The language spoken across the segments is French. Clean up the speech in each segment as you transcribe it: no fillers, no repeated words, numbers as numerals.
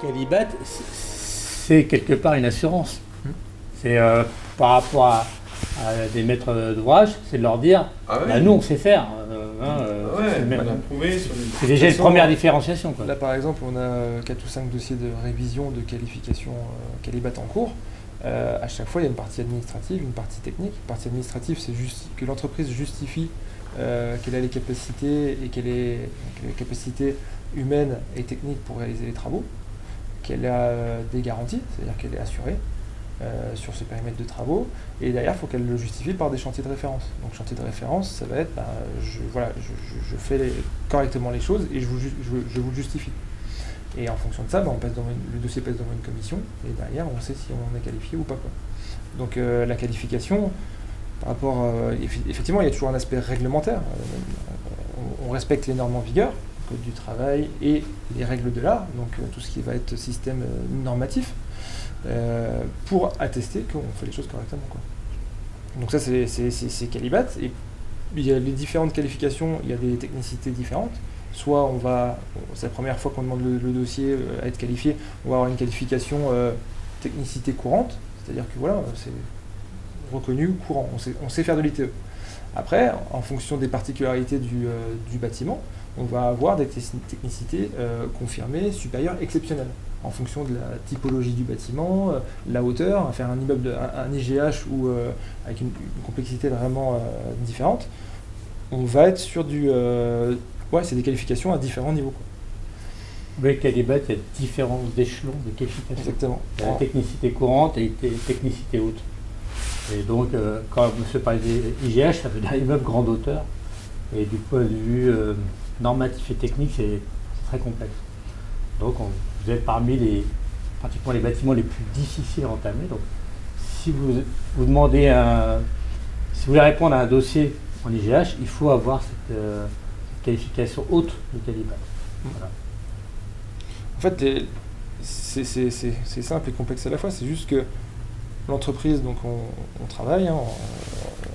Qualibat, c'est quelque part une assurance. C'est par rapport à des maîtres d'ouvrage, c'est de leur dire, nous on sait faire. C'est déjà une première différenciation. Là par exemple, on a 4 ou 5 dossiers de révision de qualification Qualibat en cours. À chaque fois, il y a une partie administrative, une partie technique. Une partie administrative, c'est juste que l'entreprise justifie qu'elle a les capacités et qu'elle ait les capacités humaines et techniques pour réaliser les travaux, qu'elle a des garanties, c'est-à-dire qu'elle est assurée sur ce périmètre de travaux, et derrière, il faut qu'elle le justifie par des chantiers de référence. Donc, chantier de référence, ça va être, je fais correctement les choses et je vous le justifie. Et en fonction de ça, le dossier passe devant une commission, et derrière, on sait si on est qualifié ou pas, quoi. Donc, la qualification, par rapport, effectivement, il y a toujours un aspect réglementaire. On respecte les normes en vigueur, le code du travail et les règles de l'art, donc tout ce qui va être système normatif, pour attester qu'on fait les choses correctement, quoi. Donc ça, c'est Qualibat. Et il y a les différentes qualifications, il y a des technicités différentes. Soit c'est la première fois qu'on demande le dossier à être qualifié, on va avoir une qualification technicité courante, c'est-à-dire que voilà, c'est reconnu courant, on sait faire de l'ITE. Après, en fonction des particularités du bâtiment, on va avoir des technicités confirmées, supérieures, exceptionnelles. En fonction de la typologie du bâtiment, la hauteur, faire un immeuble, un IGH ou avec une complexité vraiment différente, on va être sur c'est des qualifications à différents niveaux, quoi. Oui, Qualibat, il y a différents échelons de qualification. Exactement. Il y a la technicité courante et la technicité haute. Et donc, quand M. parlait des IGH, ça veut dire immeuble grande hauteur. Et du point de vue normatif et technique, c'est très complexe. Donc, vous êtes parmi pratiquement les bâtiments les plus difficiles à entamer. Donc, si vous demandez si vous voulez répondre à un dossier en IGH, il faut avoir cette qualification haute de Qualibat. Voilà. En fait, c'est simple et complexe à la fois. C'est juste que l'entreprise, donc on travaille en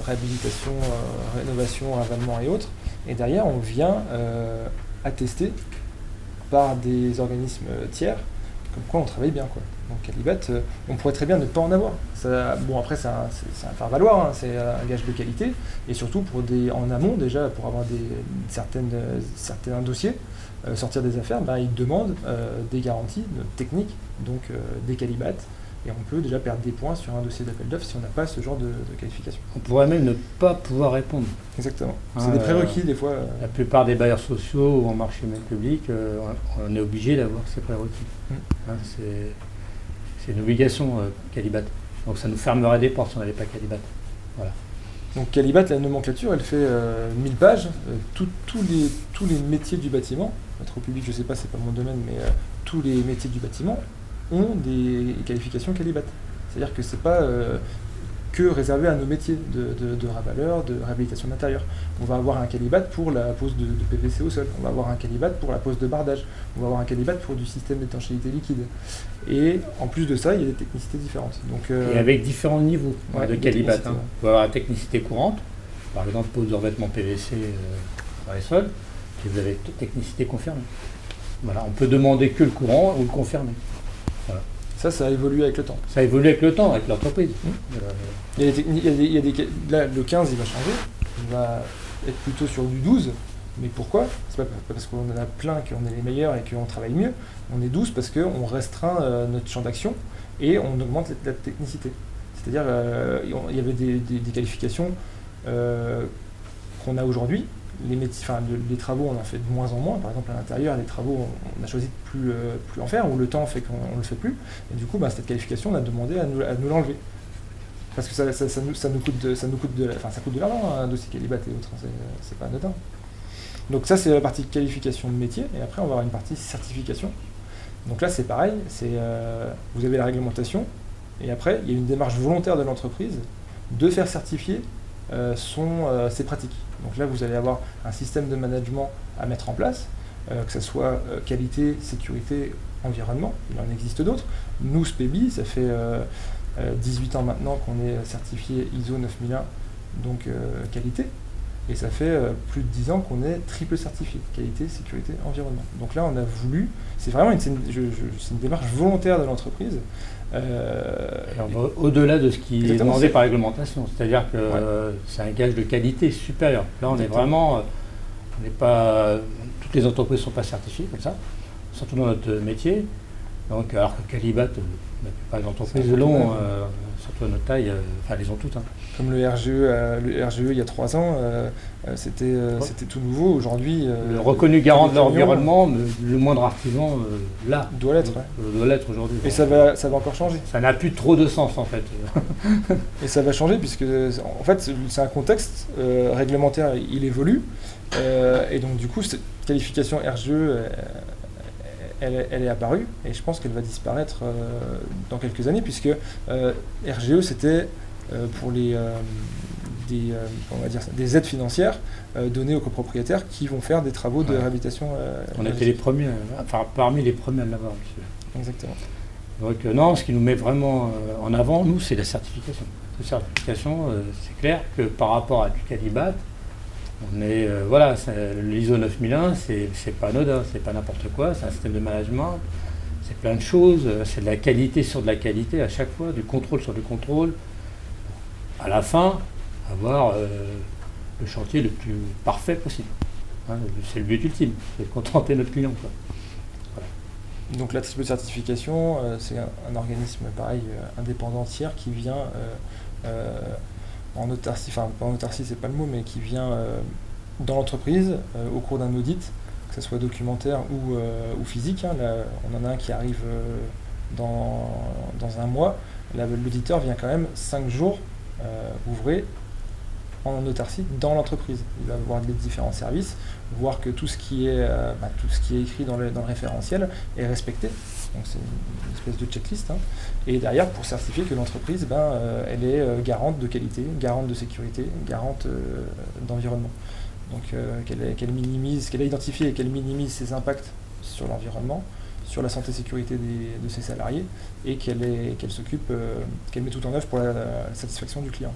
réhabilitation, rénovation, ravalement et autres. Et derrière, on vient attester par des organismes tiers comme quoi on travaille bien, quoi. Donc Qualibat, on pourrait très bien ne pas en avoir. Après, c'est un faire-valoir, hein, c'est un gage de qualité. Et surtout, en amont, déjà, pour avoir certains dossiers, sortir des affaires, ils demandent des garanties techniques, donc des Qualibat. Et on peut déjà perdre des points sur un dossier d'appel d'offres si on n'a pas ce genre de qualification. On pourrait même ne pas pouvoir répondre. Exactement. C'est des prérequis des fois. La plupart des bailleurs sociaux ou en marché même public, on est obligé d'avoir ces prérequis. C'est une obligation Qualibat. Donc ça nous fermerait des portes si on n'avait pas Qualibat. Voilà. Donc Qualibat, la nomenclature, elle fait 1000 pages. Tous les métiers du bâtiment, être au public, je ne sais pas, c'est pas mon domaine, mais tous les métiers du bâtiment ont des qualifications Qualibat. C'est-à-dire que c'est pas que réservé à nos métiers de ravaleur, de réhabilitation d'intérieur. On va avoir un Qualibat pour la pose de PVC au sol, on va avoir un Qualibat pour la pose de bardage, on va avoir un Qualibat pour du système d'étanchéité liquide. Et en plus de ça, il y a des technicités différentes. Donc, et avec différents niveaux de Qualibat. Vous pouvez avoir la technicité courante, par exemple pose de revêtement PVC dans les sols, et vous avez toute technicité confirmée. Voilà, on peut demander que le courant ou le confirmé. Voilà. Ça a évolué avec le temps. Ça évolue avec le temps, avec l'entreprise. Là, le 15, il va changer. Il va être plutôt sur du 12. Mais pourquoi ? C'est pas parce qu'on en a plein qu'on est les meilleurs et qu'on travaille mieux. On est 12 parce qu'on restreint notre champ d'action et on augmente la technicité. C'est-à-dire, il y avait des qualifications qu'on a aujourd'hui. Les travaux, on en fait de moins en moins. Par exemple, à l'intérieur, les travaux, on a choisi de plus en faire, ou le temps fait qu'on ne le fait plus. Et du coup, cette qualification, on a demandé à nous l'enlever. Parce que ça coûte de l'argent, un dossier Qualibat et autres. C'est pas anodin. Donc ça, c'est la partie qualification de métier. Et après, on va avoir une partie certification. Donc là, c'est pareil. Vous avez la réglementation. Et après, il y a une démarche volontaire de l'entreprise de faire certifier ses pratiques. Donc là, vous allez avoir un système de management à mettre en place, que ce soit qualité, sécurité, environnement. Il en existe d'autres. Nous, SPEBI, ça fait 18 ans maintenant qu'on est certifié ISO 9001, donc qualité. Et ça fait plus de 10 ans qu'on est triple certifié, qualité, sécurité, environnement. Donc là, on a voulu, c'est vraiment c'est une démarche volontaire de l'entreprise. Alors, au-delà de ce qui est demandé par réglementation, c'est-à-dire que c'est un gage de qualité supérieure. Là, on est vraiment, on n'est pas, toutes les entreprises ne sont pas certifiées comme ça, surtout dans notre métier. Donc, alors que Qualibat, la plupart des entreprises l'ont, surtout à notre taille, enfin, les ont toutes. Hein. Comme le RGE il y a 3 ans, c'était tout nouveau. Aujourd'hui, le reconnu garant de l'environnement, le moindre artisan là doit l'être. Doit l'être aujourd'hui. Et ça va encore changer. Ça n'a plus trop de sens en fait. Et ça va changer puisque en fait c'est un contexte réglementaire, il évolue, et donc du coup cette qualification RGE elle est apparue et je pense qu'elle va disparaître dans quelques années puisque RGE c'était pour des aides financières données aux copropriétaires qui vont faire des travaux de réhabilitation. On était les premiers, enfin parmi les premiers à l'avoir. Exactement. Donc non, ce qui nous met vraiment en avant, nous, c'est la certification. La certification, c'est clair que par rapport à du Qualibat, on est, l'ISO 9001, c'est pas anodin, c'est pas n'importe quoi, c'est un système de management, c'est plein de choses, c'est de la qualité sur de la qualité à chaque fois, du contrôle sur du contrôle. À la fin, avoir le chantier le plus parfait possible. Hein, c'est le but ultime, c'est de contenter notre client. Quoi. Voilà. Donc la triple certification, c'est un organisme pareil, indépendant tiers qui vient en autarcie, enfin pas en autarcie c'est pas le mot, mais qui vient dans l'entreprise au cours d'un audit, que ce soit documentaire ou physique. Hein. Là, on en a un qui arrive dans un mois. L'auditeur vient quand même 5 jours ouvrés en autarcie dans l'entreprise. Il va voir les différents services, voir que tout ce qui est écrit dans le référentiel est respecté. Donc c'est une espèce de checklist. Hein. Et derrière, pour certifier que l'entreprise, elle est garante de qualité, garante de sécurité, garante d'environnement. Donc qu'elle a identifié et qu'elle minimise ses impacts sur l'environnement, sur la santé et sécurité de ses salariés, et qu'elle s'occupe, qu'elle met tout en œuvre pour la satisfaction du client.